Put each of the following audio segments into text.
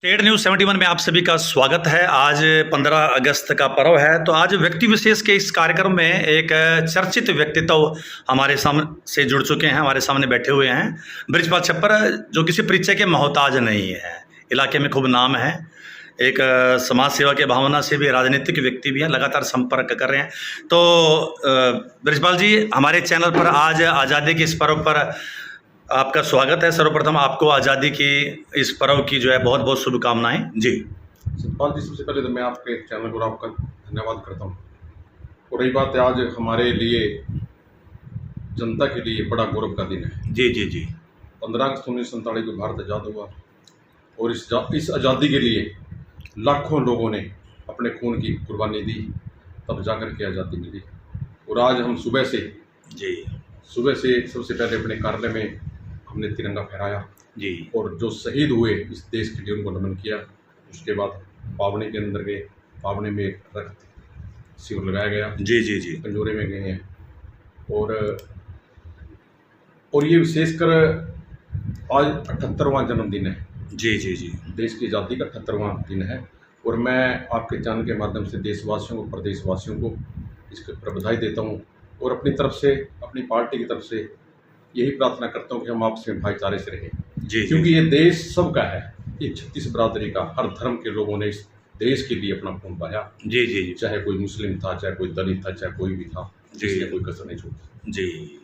Ted news 71 में आप सभी का स्वागत है। आज 15 अगस्त का पर्व है, तो आज व्यक्ति विशेष के इस कार्यक्रम में एक चर्चित व्यक्तित्व हमारे सामने से जुड़ चुके हैं, हमारे सामने बैठे हुए हैं। बृजपाल छप्पर जो किसी परिचय के मोहताज नहीं है, इलाके में खूब नाम है, एक समाज सेवा के भावना से भी राजनीतिक व्यक्ति भी हैं, लगातार संपर्क कर रहे हैं। तो बृजपाल जी, हमारे चैनल पर आज आज़ादी के इस पर्व पर आपका स्वागत है। सर्वप्रथम आपको आज़ादी की इस पर्व की जो है बहुत बहुत शुभकामनाएं। जी सतपाल जी, सबसे पहले तो मैं आपके चैनल को आपका धन्यवाद करता हूँ। और रही बात है, आज हमारे लिए, जनता के लिए बड़ा गौरव का दिन है। जी जी जी 15 अगस्त 1947 को भारत आज़ाद हुआ और इस आज़ादी के लिए लाखों लोगों ने अपने खून की कुर्बानी दी, तब जाकर के आज़ादी मिली। और आज हम सुबह से सबसे पहले अपने कार्यालय में हमने तिरंगा फहराया जी और जो शहीद हुए इस देश के लिए उनको नमन किया। उसके बाद पावनी के अंदर गए, पावनी में रक्त शिविर लगाया गया। जी जी जी पंजोरे में गए हैं और ये विशेषकर आज 78वां जन्मदिन है। जी जी जी देश की आज़ादी का 78वां दिन है। और मैं आपके चैनल के माध्यम से देशवासियों को, प्रदेशवासियों को इसके पर बधाई देता हूँ और अपनी तरफ से, अपनी पार्टी की तरफ से यही प्रार्थना करता हूँ कि हम आपस में भाईचारे से रहें। जी क्योंकि ये देश सबका है, ये 36 बरादरी का, हर धर्म के लोगों ने इस देश के लिए अपना खून बहाया। जी जी चाहे कोई मुस्लिम था, चाहे कोई दलित था, चाहे कोई भी था, जिसने कोई कसर नहीं छोड़ी। जी।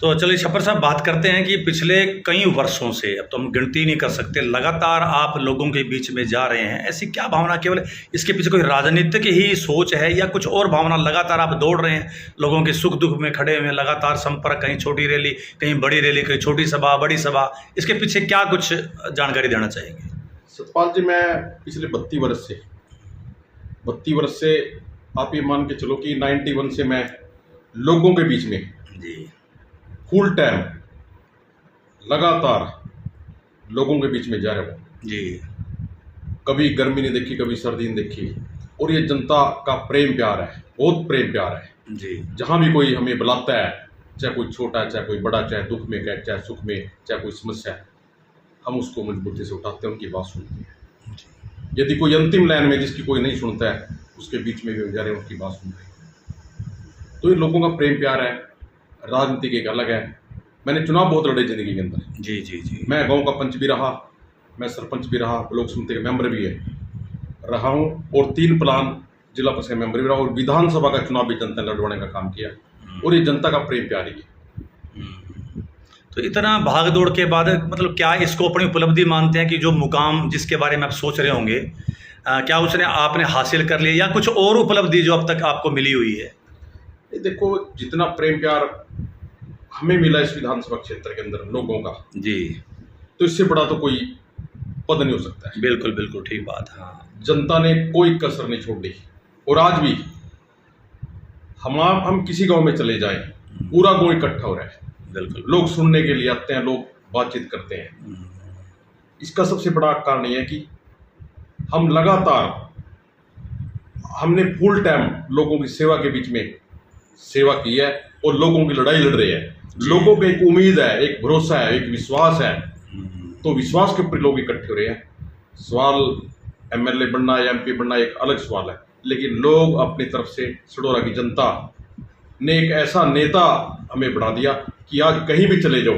तो चलिए छप्पर साहब, बात करते हैं कि पिछले कई वर्षों से, अब तो हम गिनती नहीं कर सकते, लगातार आप लोगों के बीच में जा रहे हैं। ऐसी क्या भावना, केवल इसके पीछे कोई राजनीतिक ही सोच है या कुछ और भावना? लगातार आप दौड़ रहे हैं, लोगों के सुख दुख में खड़े हुए, लगातार संपर्क, कहीं छोटी रैली, कहीं बड़ी रैली, कहीं छोटी सभा, बड़ी सभा, इसके पीछे क्या कुछ जानकारी देना चाहेंगे? सतपाल जी, मैं पिछले 32 वर्ष से आप ये मान के चलो कि 91 से मैं लोगों के बीच में जी फुल टाइम लगातार लोगों के बीच में जा रहा हूँ। जी कभी गर्मी नहीं देखी, कभी सर्दी नहीं देखी। और ये जनता का प्रेम प्यार है, बहुत प्रेम प्यार है। जी जहाँ भी कोई हमें बुलाता है, चाहे कोई छोटा है, चाहे कोई बड़ा, चाहे दुख में है, चाहे सुख में, चाहे कोई समस्या है, हम उसको मजबूती से उठाते हैं, उनकी बात सुनते हैं। यदि कोई अंतिम लाइन में जिसकी कोई नहीं सुनता है, उसके बीच में भी जा रहे हैं, उनकी बात सुन रहे हैं। तो ये लोगों का प्रेम प्यार है। राजनीति एक अलग है। मैंने चुनाव बहुत लड़े जिंदगी के अंदर। जी जी जी मैं गांव का पंच भी रहा, मैं सरपंच भी रहा, लोक समिति का मेंबर भी रहा हूँ और 3 प्लान जिला परिषद मेंबर भी रहा और विधानसभा का चुनाव भी जनता ने लड़वाने का काम किया। और ये जनता का प्रेम प्यार ही है। तो इतना भाग दौड़ के बाद मतलब क्या इसको अपनी उपलब्धि मानते हैं कि जो मुकाम जिसके बारे में आप सोच रहे होंगे, क्या उसने आपने हासिल कर लिया या कुछ और उपलब्धि जो अब तक आपको मिली हुई है? ये देखो, जितना प्रेम प्यार हमें मिला इस विधानसभा क्षेत्र के अंदर लोगों का, जी, तो इससे बड़ा तो कोई पद नहीं हो सकता है। बिल्कुल बिल्कुल ठीक बात। हाँ, जनता ने कोई कसर नहीं छोड़ दी। और आज भी हम किसी गांव में चले जाएं, पूरा गांव इकट्ठा हो रहा है। बिल्कुल, लोग सुनने के लिए आते हैं, लोग बातचीत करते हैं। इसका सबसे बड़ा कारण यह है कि हम लगातार, हमने फुल टाइम लोगों की सेवा के बीच में सेवा की है और लोगों की लड़ाई लड़ रहे हैं। लोगों को एक उम्मीद है, एक भरोसा है, एक विश्वास है। तो विश्वास के ऊपर लोग इकट्ठे हो रहे हैं। सवाल एमएलए बनना या एमपी बनना एक अलग सवाल है, लेकिन लोग अपनी तरफ से, सडोरा की जनता ने एक ऐसा नेता हमें बना दिया कि आज कहीं भी चले जाओ,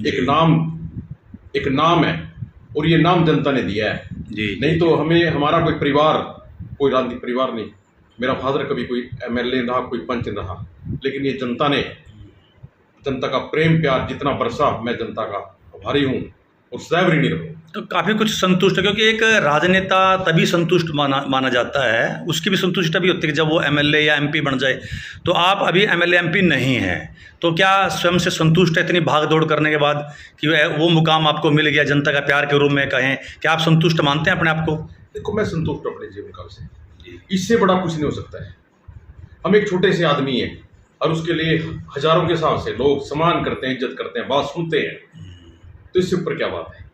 एक नाम है और ये नाम जनता ने दिया है। जी, नहीं तो हमें, हमारा कोई परिवार, कोई राजनीतिक परिवार नहीं। मेरा फादर कभी कोई एमएलए रहा, कोई पंच नहीं रहा, लेकिन ये जनता ने, जनता का प्रेम प्यार जितना बरसा, मैं जनता का आभारी हूँ और सदैव ऋणी रहूँ। तो काफ़ी कुछ संतुष्ट है, क्योंकि एक राजनेता तभी संतुष्ट माना जाता है, उसकी भी संतुष्टि तभी होती है कि जब वो एमएलए या एमपी बन जाए। तो आप अभी एमएलए एमपी नहीं हैं, तो क्या स्वयं से संतुष्ट है इतनी भाग दौड़ करने के बाद कि वो मुकाम आपको मिल गया, जनता का प्यार के रूप में कहें, क्या आप संतुष्ट मानते हैं अपने आप को? देखो, मैं संतुष्ट हूँ अपने जीवन काल से। इससे बड़ा कुछ नहीं हो सकता है। हम एक छोटे से आदमी हैं और उसके लिए हजारों के हिसाब से लोग सम्मान करते हैं, इज्जत करते हैं, बात सुनते हैं। तो इससे ऊपर क्या बात है?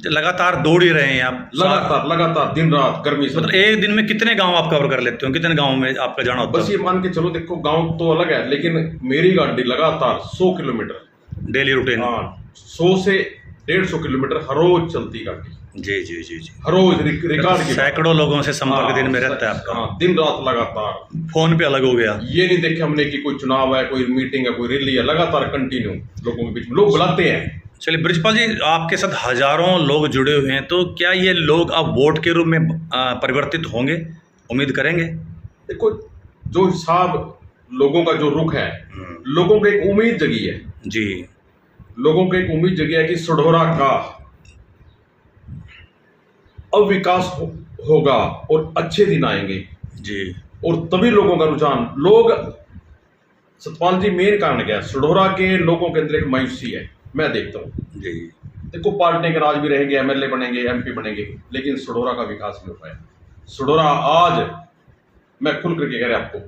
लगातार दौड़ ही रहे हैं आप, लगातार दिन रात, गर्मी से। मतलब एक दिन में कितने गांव आप कवर कर लेते हो? कितने गांव में आपका जाना होता है? बस ये मान के चलो, देखो गांव तो अलग है, लेकिन मेरी गाड़ी लगातार 100 किलोमीटर डेली रूटीन। हाँ, 100 से 150 किलोमीटर हर रोज चलती गाड़ी। जी जी जी जी। हर रोज रिकॉर्ड की बात। सैकड़ों लोगों से संपर्क हाँ, दिन में रहता है आपका। हाँ, दिन रात लगातार। फोन पे अलग हो गया। ये नहीं देखे हमने कि कोई चुनाव है, कोई मीटिंग है, कोई रैली है, लगातार कंटिन्यू लोगों के बीच में लोग बुलाते हैं। चलिए ब्रिजपाल जी, आपके साथ हजारों लोग जुड़े हुए हैं, तो क्या ये लोग अब वोट के रूप में परिवर्तित होंगे, उम्मीद करेंगे? देखो, जो हिसाब लोगों का जो रुख है, लोगों को एक उम्मीद जगी है जी। लोगों को एक उम्मीद जगी है कि सढौरा का अब विकास होगा और अच्छे दिन आएंगे जी। और तभी लोगों का रुझान लोग। सतपाल जी, मेन कारण क्या है? सढौरा के लोगों के अंदर एक मायूसी है, मैं देखता हूँ जी। देखो, पार्टी के राज भी रहेंगे, एमएलए बनेंगे, एमपी बनेंगे, लेकिन सढौरा का विकास नहीं हो पाया। सढौरा आज, मैं खुल करके कह रहा आपको,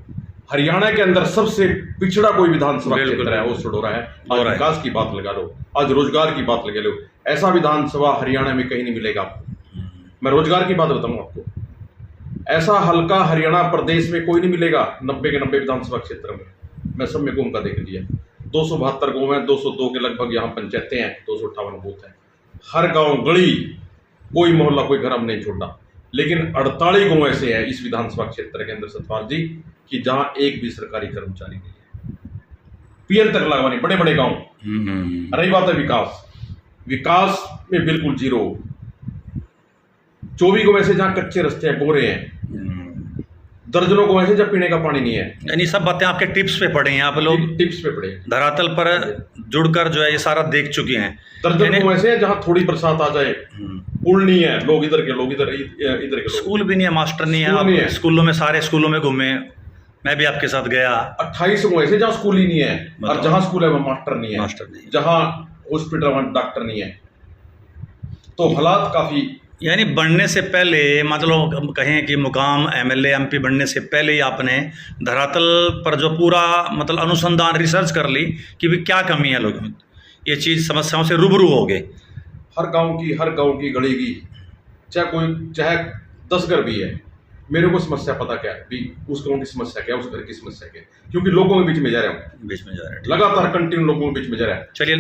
हरियाणा के अंदर सबसे पिछड़ा कोई विधानसभा क्षेत्र है, वो सढौरा है। आज विकास की बात लगा लो, आज रोजगार की बात लगा लो, ऐसा विधानसभा हरियाणा में कहीं नहीं मिलेगा आपको। मैं रोजगार की बात बताऊं आपको, ऐसा हल्का हरियाणा प्रदेश में कोई नहीं मिलेगा। 90 के 90 विधानसभा क्षेत्र में मैं सब में घूम का देख लिया। 272 गाँव हैं, 202 के लगभग यहाँ पंचायतें हैं, 258 बूथ हैं। हर गांव गली, कोई मोहल्ला, कोई घर हम नहीं छोड़ा। लेकिन 48 गाँव ऐसे हैं इस विधानसभा क्षेत्र के अंदर सतपाल जी, कि जहां एक भी सरकारी कर्मचारी नहीं है। पीएल तक लगवानी, बड़े बड़े गांव। रही बात है विकास में बिल्कुल जीरो। 24 गाँव ऐसे जहां कच्चे रास्ते हैं, गोरे हैं। दर्जनों को ऐसे जब पीने का पानी नहीं है। यानी सब बातें आपके टिप्स पे पड़े हैं, आप लोग टिप्स पे पड़े, धरातल पर जुड़कर जो है ये सारा देख चुके हैं। दर्जनों को ऐसे जहां थोड़ी बरसात आ जाए, पुल नहीं है, लोग इधर के लोग इधर के लोग, स्कूल भी नहीं है, मास्टर नहीं है। आप स्कूलों में, सारे स्कूलों में घूमे, मैं भी आपके साथ गया। 28 गाँव ऐसे जहां स्कूल ही नहीं है, और जहां स्कूल है वहां मास्टर नहीं है, जहां हॉस्पिटल वहां डॉक्टर नहीं है। तो हालात काफी, यानी बनने से पहले, मतलब कहें कि मुकाम एमएलए एमपी बनने से पहले ही आपने धरातल पर जो पूरा मतलब अनुसंधान, रिसर्च कर ली कि भी क्या कमी है लोगों में, ये चीज़ समस्याओं से रूबरू हो गए। हर गांव की गली की, चाहे 10 घर भी है, मेरे को समस्या पता क्या है भी, उस गांव की समस्या क्या है, उस घर की समस्या क्या है, क्योंकि लोगों के बीच में जा रहे हैं, लगातार कंटिन्यू लोगों के बीच में जा रहे हैं। चलिए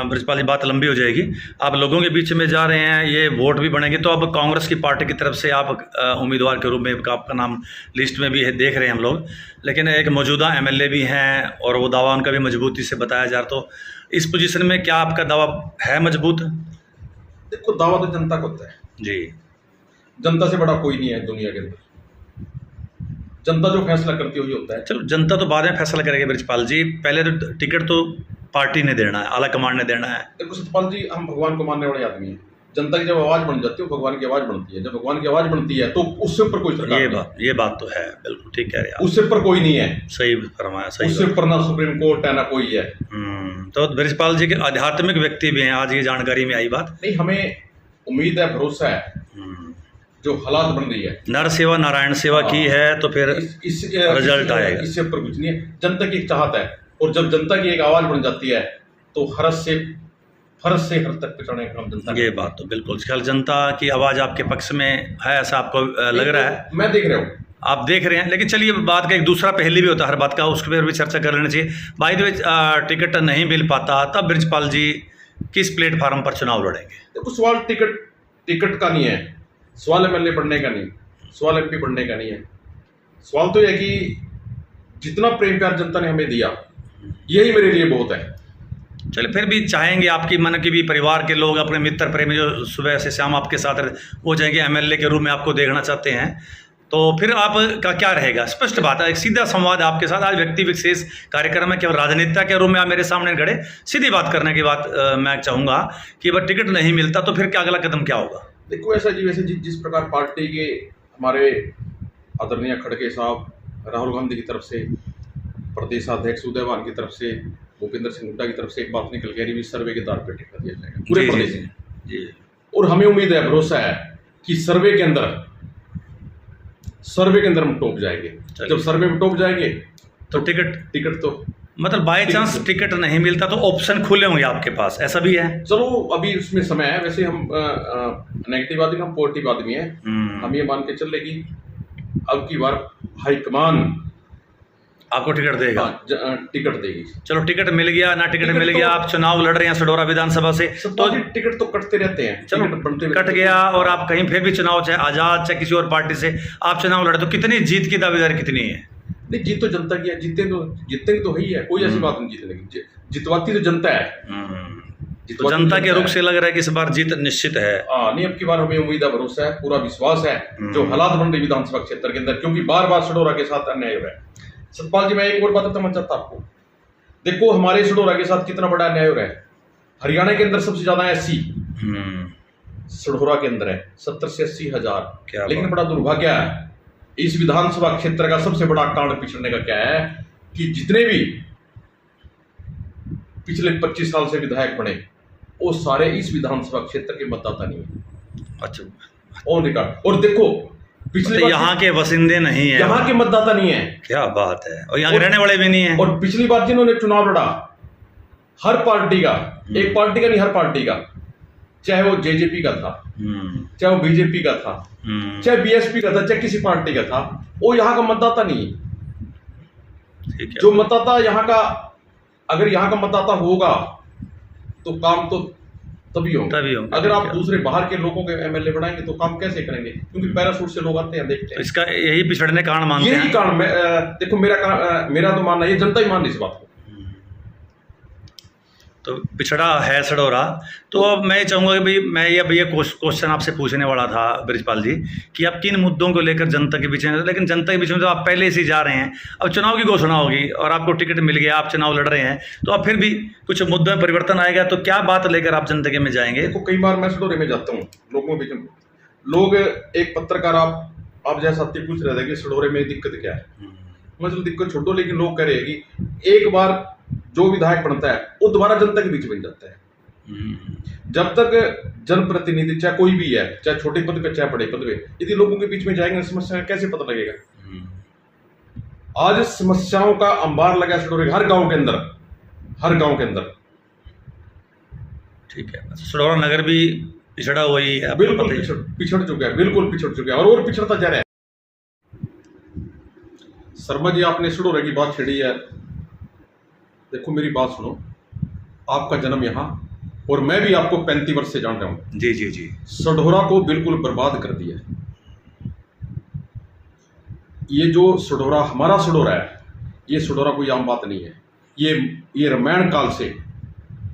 ब्रिजपाल जी, बात लंबी हो जाएगी। आप लोगों के बीच में जा रहे हैं, ये वोट भी बढ़ेंगे, तो अब कांग्रेस की पार्टी की तरफ से आप उम्मीदवार के रूप में आपका नाम लिस्ट में भी है, देख रहे हैं हम लोग। लेकिन एक मौजूदा एमएलए भी हैं और वो दावा उनका भी मजबूती से बताया जा रहा, तो इस पोजीशन में क्या आपका दावा है मजबूत? देखो, दावा तो जनता को होता है जी। जनता से बड़ा कोई नहीं है दुनिया के अंदर। जनता जो फैसला करती है वही होता है। चलो, जनता तो बाद में फैसला करेगी ब्रिजपाल जी, पहले तो टिकट तो पार्टी ने देना है, आला कमान ने देना है। देखो सतपाल जी, हम भगवान को मानने वाले आदमी हैं। जनता की जब आवाज बन जाती है, भगवान की आवाज बनती है। जब भगवान की आवाज बनती है तो उससे ऊपर कोई सरकार ये बात तो है, बिल्कुल ठीक कह रहे हैं आप। उससे ऊपर कोई नहीं है। सही फरमाया, सही। उससे ऊपर ना सुप्रीम कोर्ट है ना कोई है। तो ब्रिजपाल जी के आध्यात्मिक व्यक्ति भी हैं, आज ये जानकारी में आई बात नहीं। हमें उम्मीद है, भरोसा है, जो हालात बन रही है, नर सेवा नारायण सेवा की है, तो फिर रिजल्ट आएगा। इससे ऊपर कुछ नहीं है। जनता की चाहत है, और जब जनता की एक आवाज बन जाती है तो फर्ज से हर तक पहुंचाने का काम जनता। ये बात तो बिल्कुल, ख्याल जनता की आवाज़ आपके पक्ष में है, ऐसा आपको लग रहा है? मैं देख रहा हूँ, आप देख रहे हैं। लेकिन चलिए, बात का एक दूसरा पहलू भी होता है हर बात का, उसके पर भी चर्चा कर लेना चाहिए। बाय द वे, टिकट नहीं मिल पाता तब ब्रिजपाल जी किस प्लेटफार्म पर चुनाव लड़ेंगे? देखो, सवाल टिकट का नहीं है, सवाल एमएलए बनने का नहीं, सवाल एमपी बनने का नहीं है। सवाल तो यह है कि जितना प्रेम प्यार जनता ने हमें दिया, यही मेरे लिए बहुत है। चलिए, फिर भी चाहेंगे आपकी मन की भी, परिवार के लोग, अपने मित्र प्रेमी जो सुबह से शाम आपके साथ रहते, वो चाहेंगे एमएलए के रूप में आपको देखना चाहते हैं, तो फिर आपका क्या रहेगा? स्पष्ट बात है, एक सीधा संवाद आपके साथ। आज व्यक्ति विशेष कार्यक्रम में, केवल राजनेता के रूप में आप मेरे सामने खड़े, सीधी बात करने की बात मैं चाहूँगा कि अगर टिकट नहीं मिलता तो फिर क्या अगला कदम क्या होगा? देखो, ऐसा जी, वैसे जिस प्रकार पार्टी के हमारे आदरणीय खड़गे साहब, राहुल गांधी की तरफ से, प्रदेशाध्यक्ष उदयवान की तरफ से, भूपेंद्र सिंह हुड्डा की तरफ से एक बात निकल के रही, सर्वे के आधार पर टिकट दिया जाएगा पूरे प्रदेश में जी। और हमें उम्मीद है, भरोसा है कि सर्वे के अंदर हम टॉप जाएंगे। जब सर्वे में टॉप जाएंगे तो टिकट तो मतलब बाय चांस टिकट नहीं मिलता तो ऑप्शन खुले होंगे आपके पास, ऐसा भी है? चलो, अभी उसमें समय है। वैसे हम नेगेटिव आदमी, हम पॉजिटिव आदमी है। हम ये मान के चल लेगी, अब की बार हाईकमान आपको टिकट देगा? टिकट देगी। चलो टिकट मिल गया ना, टिकट मिल गया, आप चुनाव लड़ रहे हैं सडोरा विधानसभा से, तो टिकट तो कटते रहते हैं। चलो कट गया और आप कहीं फिर भी चुनाव, चाहे आजाद चाहे किसी और पार्टी से आप चुनाव लड़े, तो कितनी जीत की दावेदारी कितनी है? नहीं, जीत तो जनता की है, जीतने तो ही है, कोई ऐसी बात नहीं जीतने की, जितवाती तो जनता है। तो जनता के रुख से लग रहा है कि इस बार जीत निश्चित है। नहीं, अब की बार हमें उम्मीद है, भरोसा है, पूरा विश्वास है। जो हालात बन रहे विधानसभा क्षेत्र के अंदर, क्योंकि बार बार सडोरा के साथ अन्याय हो रहा है। सतपाल जी, मैं एक और बात बताना चाहता आपको, देखो हमारे सडोरा के साथ कितना बड़ा अन्याय हो रहा है। हरियाणा के अंदर सबसे ज्यादा एससी सडोरा के अंदर है, 70 से 80 हजार। लेकिन बड़ा दुर्भाग्य है, इस विधानसभा क्षेत्र का सबसे बड़ा कारण पिछड़ने का क्या है कि जितने भी पिछले 25 साल से विधायक बने, वो सारे इस विधानसभा क्षेत्र के मतदाता नहीं है। अच्छा, ऑन रिकॉर्ड। और देखो पिछले तो यहाँ के बसिंदे नहीं है, यहाँ के मतदाता नहीं है। क्या बात है, और यहाँ के रहने वाले भी नहीं है। और पिछली बार जिन्होंने चुनाव लड़ा, हर पार्टी का, एक पार्टी का नहीं, हर पार्टी का, चाहे वो जेजेपी का था, चाहे वो बीजेपी का था, चाहे बीएसपी का था, चाहे किसी पार्टी का था, वो यहाँ का मतदाता नहीं है। जो मतदाता यहाँ का, अगर यहाँ का मतदाता होगा तो काम तो तभी होगा। अगर आप दूसरे बाहर के लोगों के एमएलए बनाएंगे तो काम कैसे करेंगे? क्योंकि पैराशूट से लोग आते हैं, देखते हैं। इसका यही पिछड़ने का कारण मानते हैं। यही कारण, देखो मेरा तो मानना, ये जनता ही मान रही इस बात को। तो पिछड़ा है सडोरा। तो अब मैं चाहूँगा कि भाई, मैं ये क्वेश्चन आपसे पूछने वाला था बृजपाल जी, कि आप किन मुद्दों को लेकर जनता के बीच में, लेकिन जनता के बीच में तो आप पहले से जा रहे हैं, अब चुनाव की घोषणा होगी और आपको टिकट मिल गया, आप चुनाव लड़ रहे हैं, तो अब फिर भी कुछ मुद्दों में परिवर्तन आएगा, तो क्या बात लेकर आप जनता के में जाएंगे? देखो, कई बार मैं सडोरे में जाता हूँ, लोगों के बीच में, लोग, एक पत्रकार आप जैसा पूछ रहे थे कि सडोरे में दिक्कत क्या है, मतलब दिक्कत छोड़ो, लेकिन लोग कह रहे हैं कि एक बार जो विधायक बनता है वो दोबारा जनता के बीच बन जाता है। जब तक जनप्रतिनिधि, चाहे कोई भी है, चाहे छोटे पद पे चाहे बड़े पद पे, यदि लोगों के बीच में जाएंगे, समस्या कैसे पता लगेगा? आज समस्याओं का अंबार लगा सडोरे, हर गांव के अंदर, हर गांव के अंदर। ठीक है, सडोरा नगर भी पिछड़ा हुआ ही है, बिल्कुल पिछड़ चुका है, बिल्कुल पिछड़ चुका है, और पिछड़ता जा रहा है। शर्मा जी, आपने सडोरे की बात छेड़ी है। देखो, मेरी बात सुनो, आपका जन्म यहाँ, और मैं भी आपको 35 वर्ष से जान रहा हूँ। जी जी जी। सडोरा को बिल्कुल बर्बाद कर दिया। ये जो सडोरा, हमारा सडोरा है, ये सडोरा कोई आम बात नहीं है। ये रामायण काल से,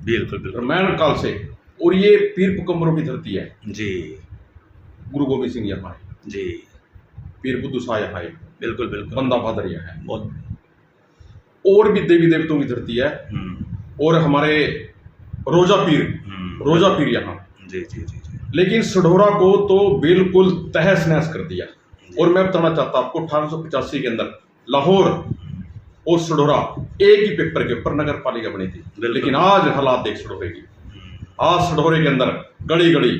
बिल्कुल रामायण काल से, और ये पीर पुकम्बरों की धरती है जी। गुरु गोविंद सिंह यहाँ है जी, पीर बुद्धू शाह यहाँ है, बिल्कुल, बंदा बहादुर यहाँ है, बहुत, और भी देवी देवताओं की धरती है, और हमारे रोजा पीर यहाँ। जी जी जी जी। लेकिन सडोरा को तो बिल्कुल तहस नहस कर दिया। और मैं बताना चाहता हूं आपको, 1885 के अंदर लाहौर और सडोरा एक ही पेपर के ऊपर नगर पालिका बनी थी, लेकिन आज हालात देख सडोरे की। आज सडोरे के अंदर गली गली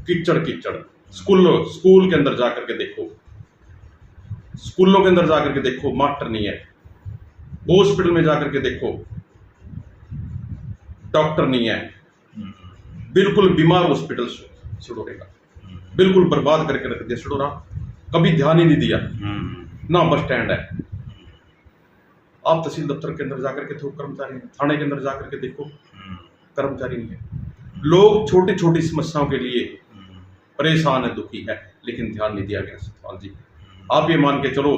कीचड़, स्कूल के अंदर जाकर के देखो, स्कूलों के अंदर जाकर के देखो, मास्टर नहीं है। हॉस्पिटल में जाकर के देखो, डॉक्टर नहीं है। बिल्कुल बीमार हॉस्पिटल सडोरे का, बिल्कुल बर्बाद करके रख दिया सडोरा। कभी ध्यान ही नहीं दिया, ना बस स्टैंड है। आप तहसील दफ्तर के अंदर जाकर के देखो, कर्मचारी नहीं। थाने के अंदर जाकर के देखो, कर्मचारी नहीं है। लोग छोटी छोटी समस्याओं के लिए परेशान है, दुखी है, लेकिन ध्यान नहीं दिया गया। सतपाल जी, आप ये मान के चलो,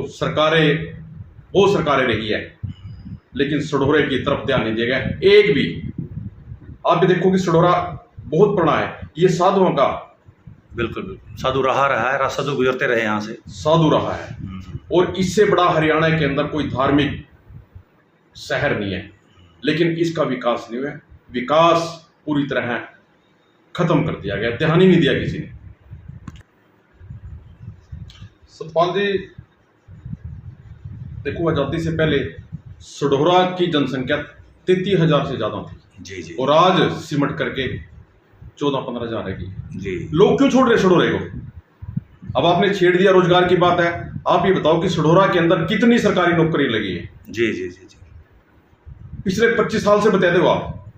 बहुत सरकारें रही है, लेकिन सडोरे की तरफ ध्यान नहीं दिया गया एक भी। आप भी देखो कि सडोरा बहुत बड़ा है, ये साधुओं का, बिल्कुल साधु रहा है, साधु गुजरते रहे यहाँ से, साधु रहा है। और इससे बड़ा हरियाणा के अंदर कोई धार्मिक शहर नहीं है, लेकिन इसका विकास नहीं हुआ। विकास पूरी तरह खत्म कर दिया गया, ध्यान ही नहीं दिया किसी ने। सतपाल जी, देखो, आजादी से पहले सडोरा की जनसंख्या 33,000 से ज्यादा थी जी जी, और आज सिमट करके 14-15 हजार है जी। लोग क्यों छोड़ रहे सडोरे को? अब आपने छेड़ दिया, रोजगार की बात है। आप ये बताओ कि सडोरा के अंदर कितनी सरकारी नौकरी लगी है? जी जी जी जी। पिछले 25 साल से बता दो आप,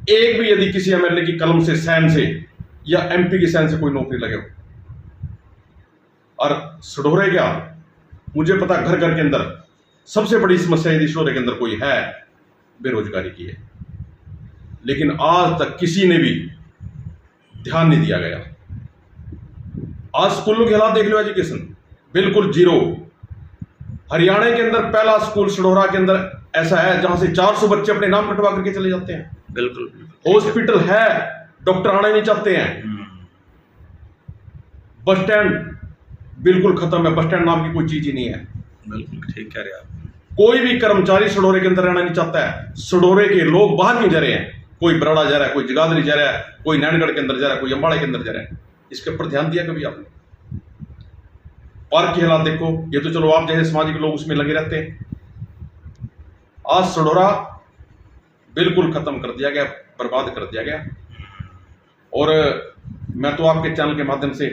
एक भी यदि किसी एमएलए की कलम से, सैन से, या एमपी की सैन से कोई नौकरी लगे हो? और सडोरे क्या, मुझे पता, घर घर के अंदर सबसे बड़ी समस्या यदि शोरे के अंदर कोई है, बेरोजगारी की है। लेकिन आज तक किसी ने भी ध्यान नहीं दिया गया। आज स्कूलों के हालात देख लो, एजुकेशन बिल्कुल जीरो। हरियाणा के अंदर पहला स्कूल सडोरा के अंदर ऐसा है जहां से 400 बच्चे अपने नाम कटवा करके चले जाते हैं। बिल्कुल। हॉस्पिटल है, डॉक्टर आना नहीं चाहते हैं। बस स्टैंड बिल्कुल खत्म है, बस स्टैंड नाम की कोई चीज ही नहीं है। बिल्कुल ठीक कह रहे हैं आप। कोई भी कर्मचारी सडोरे के अंदर रहना नहीं चाहता है। सडोरे के लोग बाहर क्यों जा रहे हैं? कोई बराड़ा जा रहा है, कोई जगाधरी जा रहा है, कोई नैनगढ़ के अंदर जा रहा है, कोई अंबाड़े के अंदर जा रहा है। इसके ऊपर ध्यान दिया कभी आपने? पार्क के हालात देखो, ये तो चलो आप जैसे सामाजिक लोग उसमें लगे रहते हैं। आज सडोरा बिल्कुल खत्म कर दिया गया, बर्बाद कर दिया गया। और मैं तो आपके चैनल के माध्यम से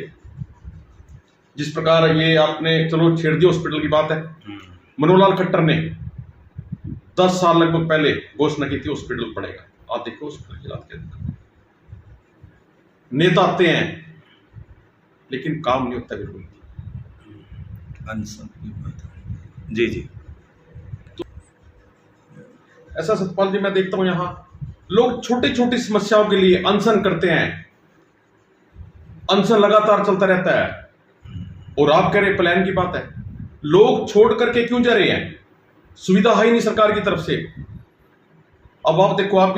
जिस प्रकार ये आपने चलो छेड़ दी हॉस्पिटल की बात है, मनोहर लाल खट्टर ने 10 साल लगभग पहले घोषणा की थी हॉस्पिटल बनेगा। आप देखो हॉस्पिटल की हालत क्या। नेता आते हैं लेकिन काम नहीं होता बिल्कुल। जी जी। ऐसा सतपाल जी मैं देखता हूं यहां लोग छोटी छोटी समस्याओं के लिए अनशन करते हैं। अनशन लगातार चलता रहता है। और आप कह रहे प्लान की बात है, लोग छोड़ करके क्यों जा रहे हैं? सुविधा है ही नहीं सरकार की तरफ से। अब आप देखो, आप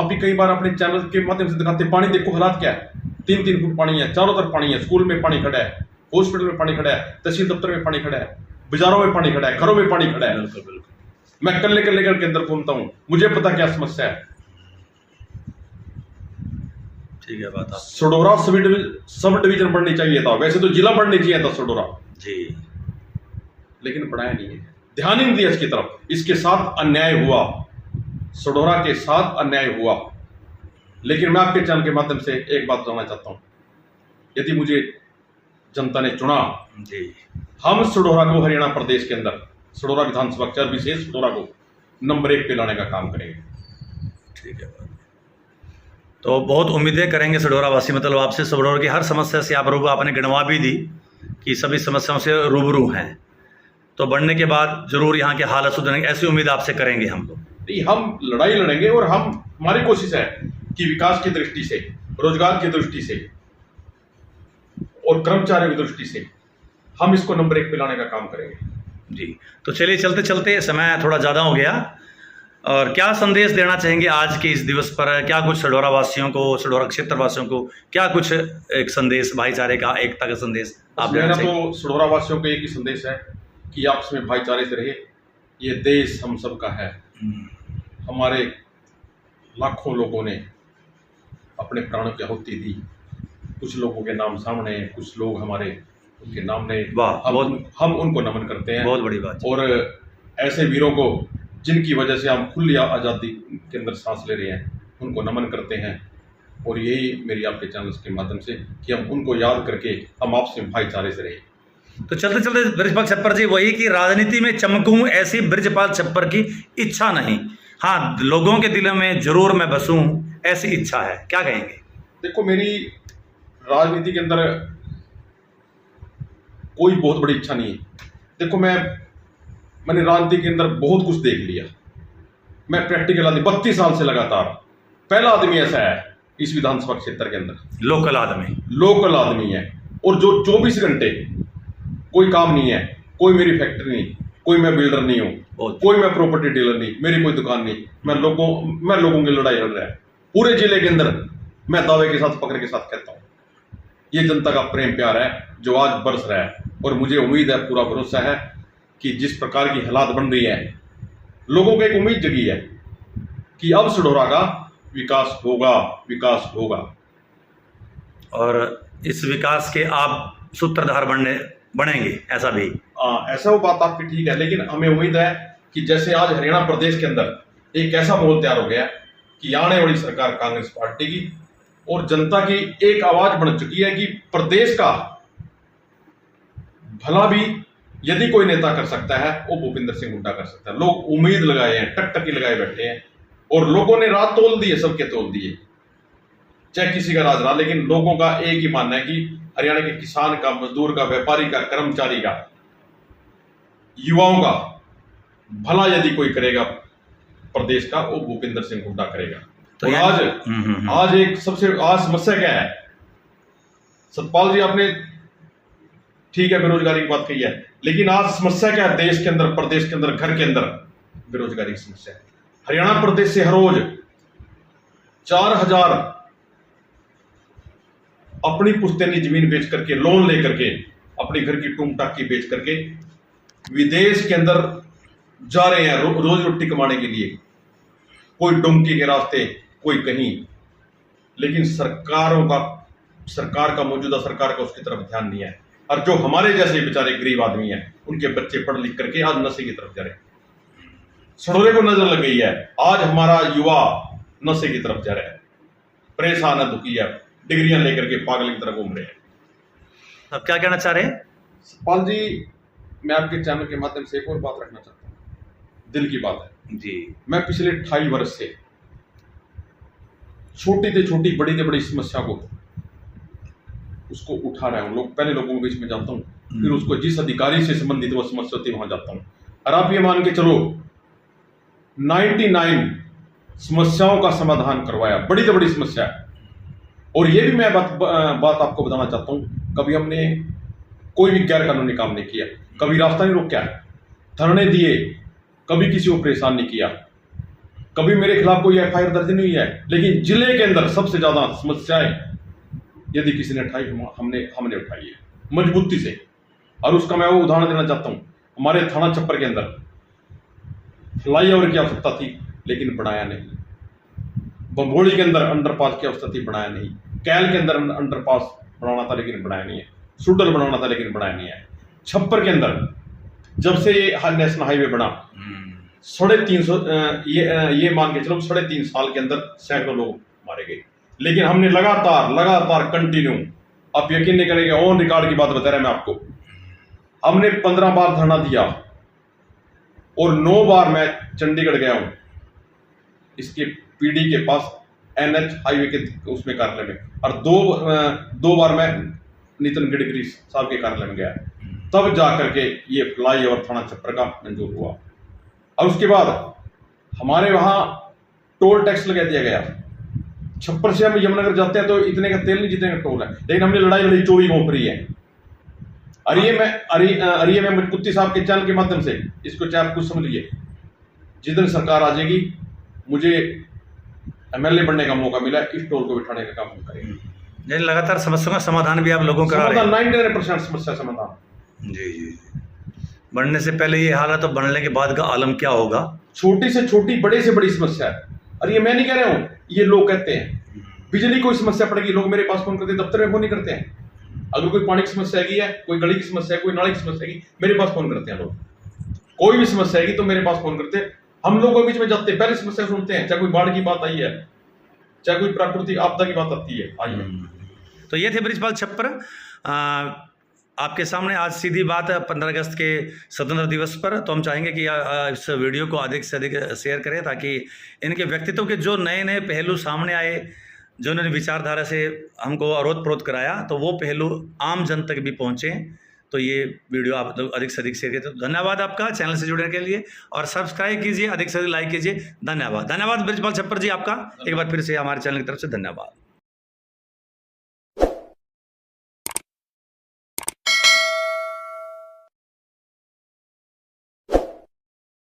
भी कई बार अपने चैनल के माध्यम से दिखाते, पानी देखो हालात क्या है। 3-3 फुट पानी है, चारों तरफ पानी है। स्कूल में पानी खड़ा है, हॉस्पिटल में पानी खड़ा है, तहसील दफ्तर में पानी खड़ा है, बाजारों में पानी खड़ा है, घरों में पानी खड़ा है। बिल्कुल। मैं कल्ले के अंदर घूमता हूं, मुझे पता क्या समस्या है। ठीक है बात। आप सडोरा सब डिवीजन बढ़नी चाहिए था, वैसे तो जिला बढ़नी चाहिए था सडोरा जी, लेकिन बढ़ाया नहीं है, ध्यान ही नहीं दिया इसकी तरफ। इसके साथ अन्याय हुआ, सडोरा के साथ अन्याय हुआ। लेकिन मैं आपके चैनल के माध्यम से एक बात जानना चाहता हूं, यदि मुझे जनता ने चुना जी, हम सडोरा को हरियाणा प्रदेश के अंदर, सडोरा विधानसभा क्षेत्र विशेष सडोरा को नंबर 1 पे लाने का काम करेंगे। ठीक है। तो बहुत उम्मीदें करेंगे सडोरा वासी, मतलब आपसे सडोरा की हर समस्या से आप रूबरू, आपने गिनवा भी दी कि सभी समस्याओं से रूबरू हैं। तो बढ़ने के बाद जरूर यहाँ के हालात सुधरेंगे, ऐसी उम्मीद आपसे करेंगे हम लोग। नहीं, हम लड़ाई लड़ेंगे और हमारी कोशिश है कि विकास की दृष्टि से, रोजगार की दृष्टि से और कर्मचारियों की दृष्टि से हम इसको नंबर 1 पे लाने का काम करेंगे। जी, तो चलिए चलते चलते समय थोड़ा ज़्यादा हो गया, और क्या संदेश देना चाहेंगे आज के इस दिवस पर? क्या कुछ सडोरा वासियों को, सडोरा क्षेत्र वासियों को क्या कुछ एक संदेश, भाईचारे का, एकता का संदेश आप देना मेरा चाहेंगे? तो सडोरा वासियों को एक ही संदेश है कि आपस में भाईचारे से रहे। ये देश हम सबका है। हमारे लाखों लोगों ने अपने प्राणों की आहुति दी। कुछ लोगों के नाम सामने, कुछ लोग हमारे उनके नाम ने, हम उनको नमन करते हैं। बहुत बड़ी बात। और ऐसे वीरों को जिनकी वजह से हम खुली आज़ादी के अंदर सांस ले रहे हैं, उनको नमन करते हैं। और यही मेरी आपके चैनल के माध्यम से कि हम उनको याद करके हम आपस में भाईचारे से रहे। तो चलते चलते ब्रजपाल छप्पर जी, वही कि राजनीति में चमकूं ऐसी ब्रजपाल छप्पर की इच्छा नहीं, हाँ लोगों के दिलों में जरूर मैं बसूं ऐसी इच्छा है। क्या कहेंगे? देखो, मेरी राजनीति के अंदर कोई बहुत बड़ी इच्छा नहीं है। देखो, मैंने राजनीति के अंदर बहुत कुछ देख लिया। मैं प्रैक्टिकल आदमी, 32 साल से लगातार पहला आदमी ऐसा है इस विधानसभा क्षेत्र के अंदर, लोकल आदमी है। और जो 24 घंटे कोई काम नहीं है, कोई मेरी फैक्ट्री नहीं, कोई मैं बिल्डर नहीं हूँ, कोई मैं प्रॉपर्टी डीलर नहीं, मेरी कोई दुकान नहीं, मैं लोगों की लड़ाई लड़ रहा है पूरे जिले के अंदर। मैं दावे के साथ, फक्र के साथ कहता हूँ, ये जनता का प्रेम प्यार है जो आज बरस रहा है। और मुझे उम्मीद है, पूरा भरोसा है कि जिस प्रकार की हालात बन रही है, लोगों को एक उम्मीद जगी है कि अब सडोरा का विकास होगा। और इस विकास के आप सूत्रधार बनेंगे, ऐसा भी? ऐसा वो बात आपकी ठीक है, लेकिन हमें उम्मीद है कि जैसे आज हरियाणा प्रदेश के अंदर एक ऐसा माहौल तैयार हो गया कि आने वाली सरकार कांग्रेस पार्टी की और जनता की एक आवाज बन चुकी है कि प्रदेश का भला भी यदि कोई नेता कर सकता है, वो भूपिंदर सिंह हुड्डा कर सकता है। लोग उम्मीद लगाए हैं, टकटकी लगाए बैठे हैं, और लोगों ने रात तोल दी है, सबके तोल दिए, चाहे किसी का राज रहा। लेकिन लोगों का एक ही मानना है कि हरियाणा के किसान का, मजदूर का, व्यापारी का, कर्मचारी का, युवाओं का भला यदि कोई करेगा प्रदेश का, वो भूपेंद्र सिंह हुड्डा करेगा। तो और आज एक सबसे आज समस्या क्या है सतपाल जी, आपने ठीक है बेरोजगारी की बात कही है, लेकिन आज समस्या क्या है देश के अंदर, प्रदेश के अंदर, घर के अंदर बेरोजगारी की समस्या है। हरियाणा प्रदेश से हर रोज 4000 अपनी पुश्तैनी जमीन बेच करके, लोन लेकर के, अपने घर की टूम टाकी बेच करके विदेश के अंदर जा रहे हैं रोज रोटी कमाने के लिए, कोई डोंकी के रास्ते, कोई कहीं। लेकिन सरकार का मौजूदा सरकार का उसकी तरफ ध्यान नहीं है। और जो हमारे जैसे बेचारे गरीब आदमी हैं, उनके बच्चे पढ़ लिख करके आज नशे की तरफ जा रहे हैं। सड़ोरे को नजर लग गई है, आज हमारा युवा नशे की तरफ जा रहा है, परेशान है, दुखी है, डिग्रियां लेकर के पागल की तरह घूम रहे हैं। अब क्या कहना चाह रहे हैं? सतपाल जी, मैं आपके चैनल के माध्यम से एक और बात रखना चाहता हूँ, दिल की बात है जी। मैं पिछले 28 वर्ष से छोटी से छोटी, बड़ी से बड़ी समस्या को उसको उठा रहा हूँ। पहले लोगों के बीच में जाता हूँ, फिर उसको जिस अधिकारी से संबंधित वो समस्या होती है वहां जाता हूँ। और आप ये मान के चलो 99 समस्याओं का समाधान करवाया, बड़ी से बड़ी समस्या है। और ये भी मैं बात आपको बताना चाहता हूँ, कभी हमने कोई भी गैर कानूनी काम नहीं किया, कभी रास्ता नहीं रोका, धरने दिए, कभी किसी को परेशान नहीं किया, कभी मेरे खिलाफ कोई FIR दर्ज नहीं हुई है। लेकिन जिले के अंदर सबसे ज्यादा समस्याएं यदि किसी ने उठाई, हमने उठाई है मजबूती से। और उसका मैं वो उदाहरण देना चाहता हूँ। हमारे थाना छप्पर के अंदर फ्लाईओवर की आवश्यकता थी, लेकिन बनाया नहीं। बंबोली के अंदर अंडरपास की आवश्यकता थी, बनाया नहीं। कैल के अंदर अंडरपास बनाना था, लेकिन बनाया नहीं है। सुडल बनाना था, लेकिन बनाया नहीं है। छप्पर के अंदर जब से ये नेशनल हाईवे बना, 350 ये मान के चलो 3.5 साल के अंदर सैकड़ों लोग मारे गए। लेकिन हमने लगातार कंटिन्यू, आप यकीन नहीं करेंगे, ऑन रिकॉर्ड की बात बता रहा मैं आपको, हमने 15 बार धरना दिया और 9 बार मैं चंडीगढ़ गया हूं, इसके PD के पास, NH हाईवे के उसमें कार्यालय में, और दो बार मैं नितिन गडकरी साहब के कार्यालय में गया, तब जाकर के ये फ्लाईओवर थाना छप्पर का मंजूर हुआ। और उसके बाद हमारे वहां टोल टैक्स लगा दिया गया। छप्पर से हम यमुनानगर जाते हैं तो इतने का तेल नहीं जितने का टोल है, लेकिन हमने लड़ाई चोरी घोंप रही है। अरे मैं मुझकुत्ती साहब के चैनल के माध्यम से इसको चाहे कुछ समझ लीजिए, जिस दिन सरकार आ जाएगी, मुझे MLA बनने का मौका मिला, इस टोल को बिठाने का काम करेंगे। लगातार समस्या का समाधान भी आप लोगों का 99% समस्या समाधान। जी। बनने से पहले ये हाल है, तो बनने के बाद का आलम क्या होगा? छोटी से छोटी, बड़े से बड़ी समस्या है। और ये मैं नहीं कह रहा हूँ, ये लोग कहते हैं। बिजली कोई समस्या पड़ेगी, लोग मेरे पास फोन करते हैं, दफ्तर में फोन नहीं करते हैं। अगर कोई पानी की समस्या है, कोई गली की समस्या है, कोई नाली की समस्या है, मेरे पास फोन करते हैं लोग। कोई भी समस्या है तो मेरे पास फोन करते हैं, हम लोगों के बीच में जाते हैं, पहले समस्या सुनते हैं, चाहे कोई बाढ़ की बात आई है, चाहे कोई प्राकृतिक आपदा की बात आती है, आई है। तो ये थे बृजपाल छप्पर, आपके सामने आज सीधी बात है 15 अगस्त के स्वतंत्रता दिवस पर। तो हम चाहेंगे कि इस वीडियो को अधिक से अधिक शेयर करें, ताकि इनके व्यक्तित्व के जो नए नए पहलू सामने आए, जो इन्होंने विचारधारा से हमको अवरोध प्रोध कराया, तो वो पहलू आम जन तक भी पहुँचे। तो ये वीडियो आप लोग अधिक से अधिक शेयर करें। तो धन्यवाद आपका चैनल से जुड़ने के लिए, और सब्सक्राइब कीजिए, अधिक से अधिक लाइक कीजिए। धन्यवाद बृजपाल छप्पर जी, आपका एक बार फिर से हमारे चैनल की तरफ से धन्यवाद।